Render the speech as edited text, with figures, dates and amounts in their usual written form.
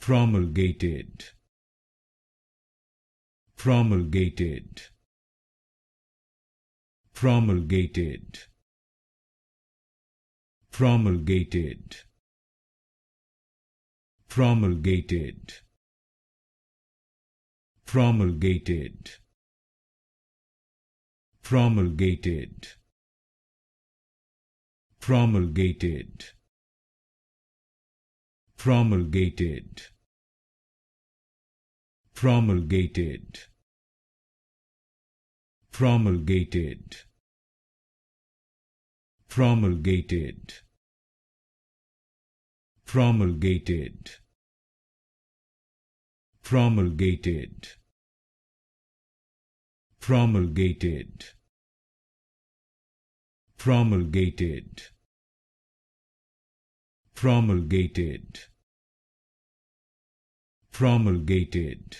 promulgated, promulgated, promulgated, promulgated, promulgated, promulgated, promulgated, promulgated, promulgated, promulgated, promulgated, promulgated, promulgated, promulgated, promulgated, promulgated, promulgated, promulgated,